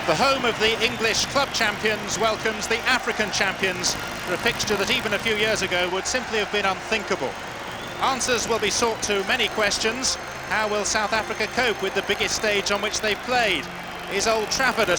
The home of the English club champions welcomes the African champions for a fixture that even a few years ago would simply have been unthinkable. Answers will be sought to many questions. How will South Africa cope with the biggest stage on which they've played? Is Old Trafford a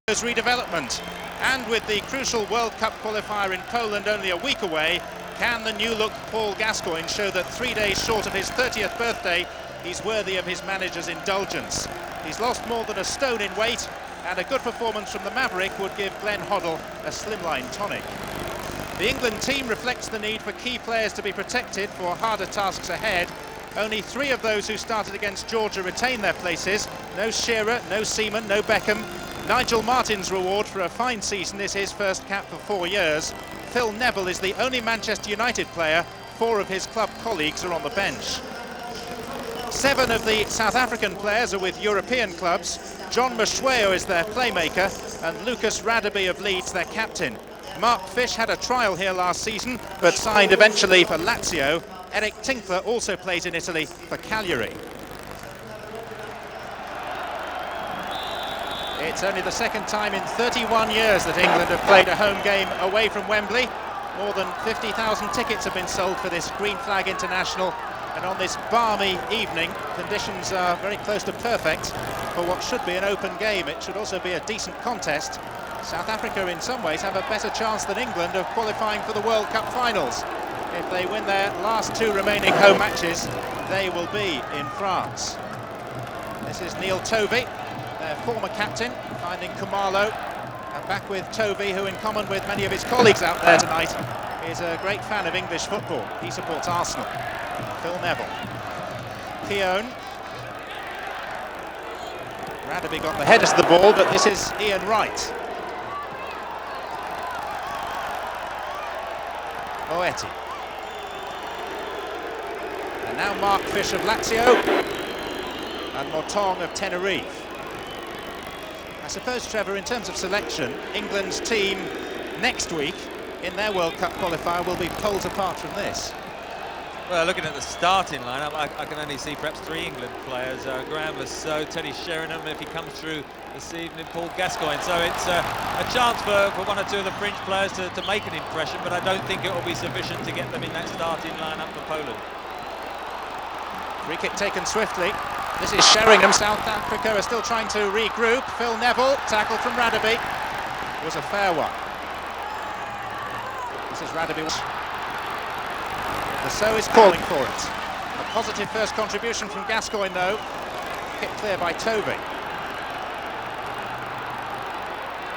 redevelopment? And with the crucial World Cup qualifier in Poland only a week away, can the new-look Paul Gascoigne show that 3 days short of his 30th birthday, he's worthy of his manager's indulgence? He's lost more than a stone in weight, and a good performance from the Maverick would give Glenn Hoddle a slimline tonic. The England team reflects the need for key players to be protected for harder tasks ahead. Only 3 of those who started against Georgia retain their places. No Shearer, no Seaman, no Beckham. Nigel Martyn's reward for a fine season is his first cap for 4 years. Phil Neville is the only Manchester United player. 4 of his club colleagues are on the bench. 7 of the South African players are with European clubs. John Mashweo is their playmaker, and Lucas Radebe of Leeds their captain. Mark Fish had a trial here last season, but signed eventually for Lazio. Eric Tinkler also plays in Italy for Cagliari. It's only the second time in 31 years that England have played a home game away from Wembley. More than 50,000 tickets have been sold for this Green Flag International. And on this balmy evening, conditions are very close to perfect for what should be an open game. It should also be a decent contest. South Africa, in some ways, have a better chance than England of qualifying for the World Cup finals. If they win their last 2 remaining home matches, they will be in France. This is Neil Tovey, their former captain, finding Kumalo. And back with Tovey, who in common with many of his colleagues out there tonight, is a great fan of English football. He supports Arsenal. Phil Neville. Keown. Radebe got the headers of the ball, but this is Ian Wright. Moetti. And now Mark Fish of Lazio and Motong of Tenerife. I suppose, Trevor, in terms of selection, England's team next week in their World Cup qualifier will be poles apart from this. Well, looking at the starting lineup, I can only see perhaps 3 England players. Graham Lasso, Teddy Sheringham, if he comes through this evening, Paul Gascoigne. So it's a chance for 1 or 2 of the fringe players to make an impression, but I don't think it will be sufficient to get them in that starting lineup for Poland. Free kick taken swiftly. This is Sheringham. South Africa are still trying to regroup. Phil Neville, tackle from Radebe. It was a fair one. This is Radebe. Lasso is calling for it. A positive first contribution from Gascoigne, though. Kicked clear by Tovey.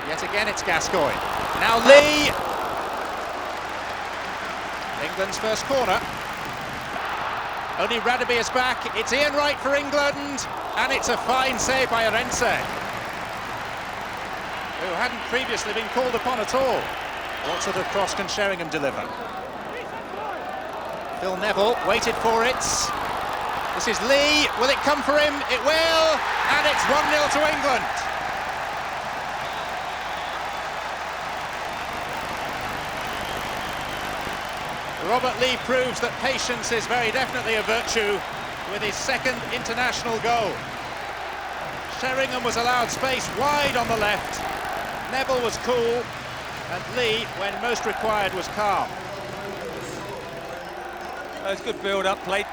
Yet again it's Gascoigne. Now Lee! England's first corner. Only Radebe is back. It's Ian Wright for England. And it's a fine save by Arense, who hadn't previously been called upon at all. What sort of cross can Sheringham deliver? Phil Neville waited for it. This is Lee. Will it come for him? It will. And it's 1-0 to England. Robert Lee proves that patience is very definitely a virtue with his second international goal. Sheringham was allowed space wide on the left. Neville was cool. And Lee, when most required, was calm. It's good build-up play.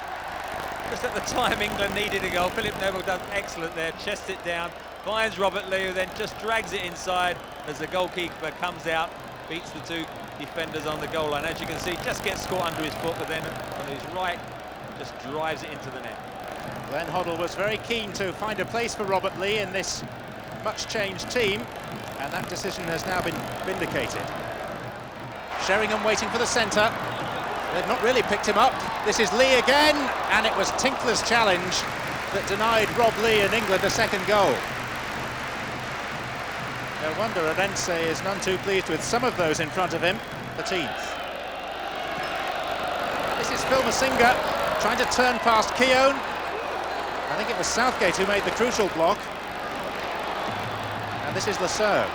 Just at the time England needed a goal. Philip Neville does excellent there, chests it down, finds Robert Lee, who then just drags it inside as the goalkeeper comes out, beats the 2 defenders on the goal line. As you can see, just gets caught under his foot, but then on his right, just drives it into the net. Glenn Hoddle was very keen to find a place for Robert Lee in this much-changed team, and that decision has now been vindicated. Sheringham waiting for the centre. They've not really picked him up. This is Lee again, and it was Tinkler's challenge that denied Rob Lee and England a second goal. No wonder Arense is none too pleased with some of those in front of him. The teeth. This is Phil Masinga trying to turn past Keown. I think it was Southgate who made the crucial block. And this is Lasso.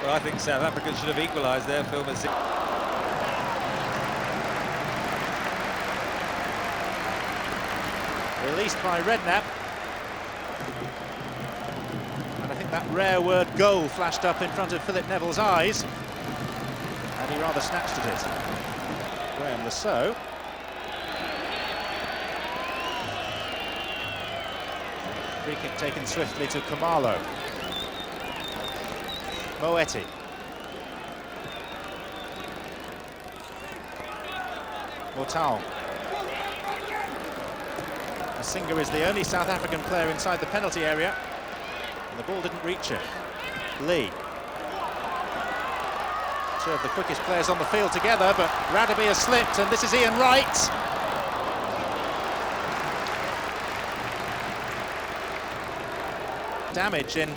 Well, I think South Africa should have equalised there, Phil Masinga. Released by Redknapp. And I think that rare word goal flashed up in front of Philip Neville's eyes. And he rather snatched at it. Graham Lasso. Free kick taken swiftly to Kamalo. Moeti. Mortal. Masinga is the only South African player inside the penalty area. And the ball didn't reach him. Lee. Two of the quickest players on the field together, but Radaby has slipped, and this is Ian Wright. Damage in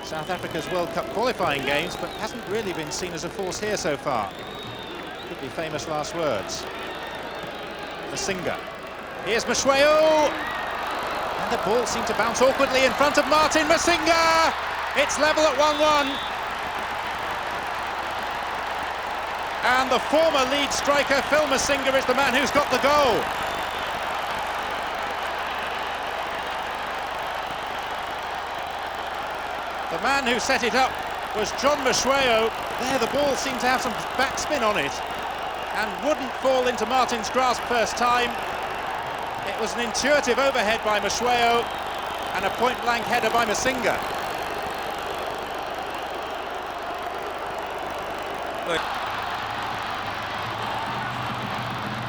South Africa's World Cup qualifying games, but hasn't really been seen as a force here so far. Could be famous last words. Masinga. Here's Mashweo. And the ball seemed to bounce awkwardly in front of Martin Masinga. It's level at 1-1. And the former lead striker, Phil Masinga, is the man who's got the goal. The man who set it up was John Mashweo. There, the ball seemed to have some backspin on it and wouldn't fall into Martin's grasp first time. It was an intuitive overhead by Mashweo and a point-blank header by Masinga.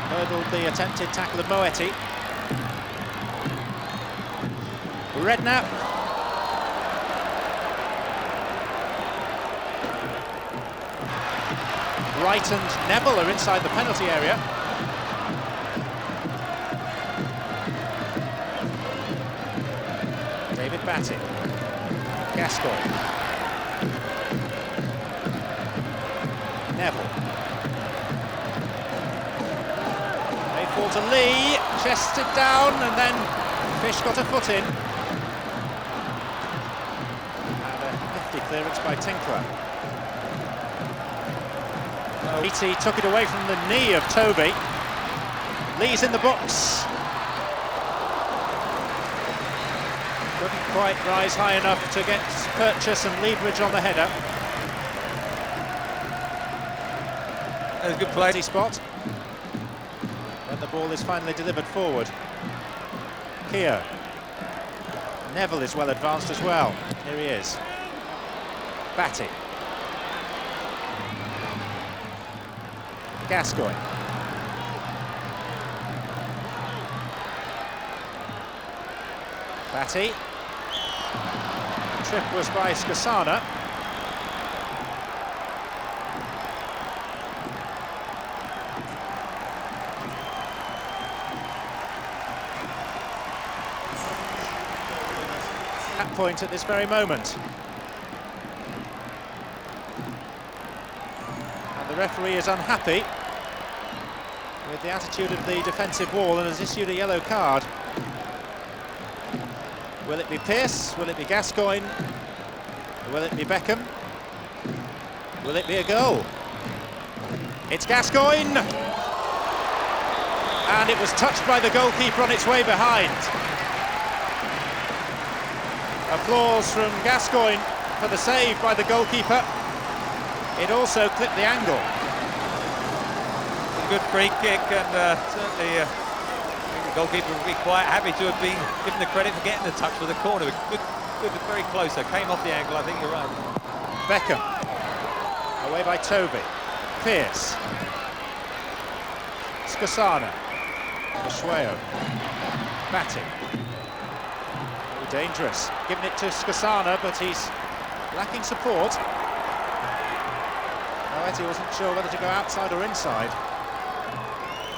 Hurdled the attempted tackle of Moeti. Redknapp. Wright and Neville are inside the penalty area. David Batty. Gascoigne. Neville. They fall to Lee, chested down, and then Fish got a foot in. And a hefty clearance by Tinkler. Beattie took it away from the knee of Toby. Lee's in the box. Couldn't quite rise high enough to get Purchase and leverage on the header. That was a good play. Spot. When the ball is finally delivered forward. Keogh. Neville is well advanced as well. Here he is. Batty. Gascoigne. Batty. The trip was by Skasana. That point at this very moment. And the referee is unhappy with the attitude of the defensive wall and has issued a yellow card. Will it be Pearce? Will it be Gascoigne? Will it be Beckham? Will it be a goal? It's Gascoigne! And it was touched by the goalkeeper on its way behind. Applause from Gascoigne for the save by the goalkeeper. It also clipped the angle. Good free kick, and certainly I think the goalkeeper would be quite happy to have been given the credit for getting the touch for the corner. Good, very close. So came off the angle. I think you're right. Beckham away by Toby. Pearce. Skasana. Mashweo. Batty. Dangerous. Giving it to Skasana, but he's lacking support. Moeti wasn't sure whether to go outside or inside.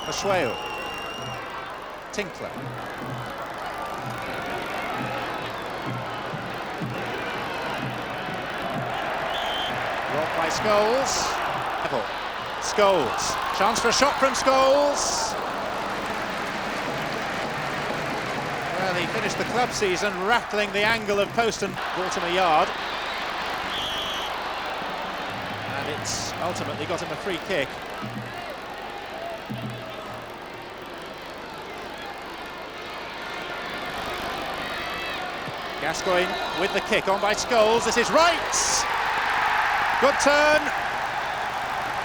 Mashweo. Tinkler. Robbed by Scholes. Neville. Scholes. Chance for a shot from Scholes. Well, he finished the club season rattling the angle of post and brought him a yard. And it's ultimately got him a free kick. Gascoigne with the kick on by Scholes. This is right. Good turn.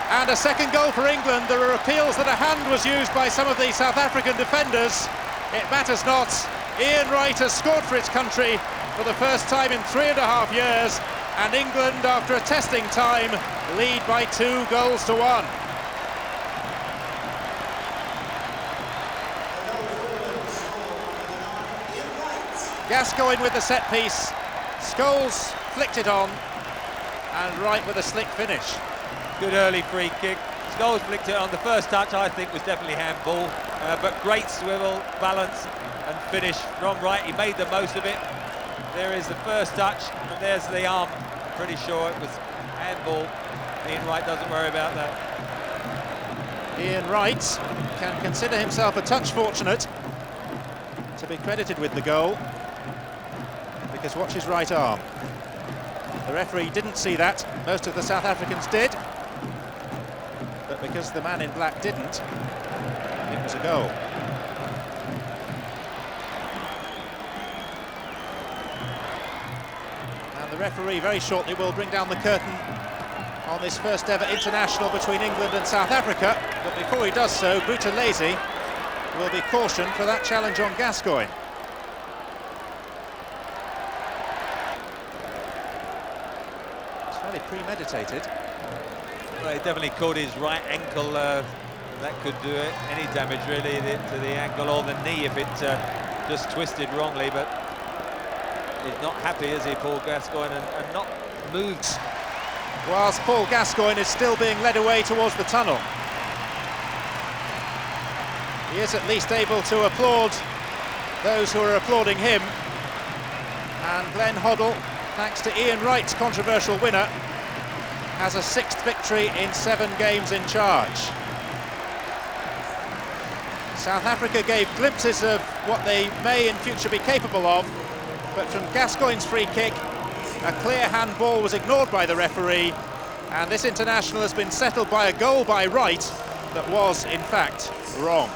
And a second goal for England. There are appeals that a hand was used by some of the South African defenders. It matters not. Ian Wright has scored for his country for the first time in 3.5 years. And England, after a testing time, lead by 2 goals to 1. Gascoigne with the set piece. Scholes flicked it on, and Wright with a slick finish. Good early free kick. Scholes flicked it on. The first touch, I think, was definitely handball, but great swivel, balance and finish from Wright. He made the most of it. There is the first touch, and there's the arm. Pretty sure it was handball. Ian Wright doesn't worry about that. Ian Wright can consider himself a touch fortunate to be credited with the goal, because watch his right arm. The referee didn't see that. Most of the South Africans did, but because the man in black didn't, it was a goal. And the referee very shortly will bring down the curtain on this first ever international between England and South Africa, but before he does so, Buthelezi will be cautioned for that challenge on Gascoigne. It's fairly premeditated. Well, he definitely caught his right ankle. That could do it. Any damage really to the ankle or the knee if it just twisted wrongly, but he's not happy, is he, Paul Gascoigne, and not moved. Whilst Paul Gascoigne is still being led away towards the tunnel. He is at least able to applaud those who are applauding him. And Glenn Hoddle, thanks to Ian Wright's controversial winner, has a 6th victory in 7 games in charge. South Africa gave glimpses of what they may in future be capable of, but from Gascoigne's free kick, a clear handball was ignored by the referee, and this international has been settled by a goal by Wright that was, in fact, wrong.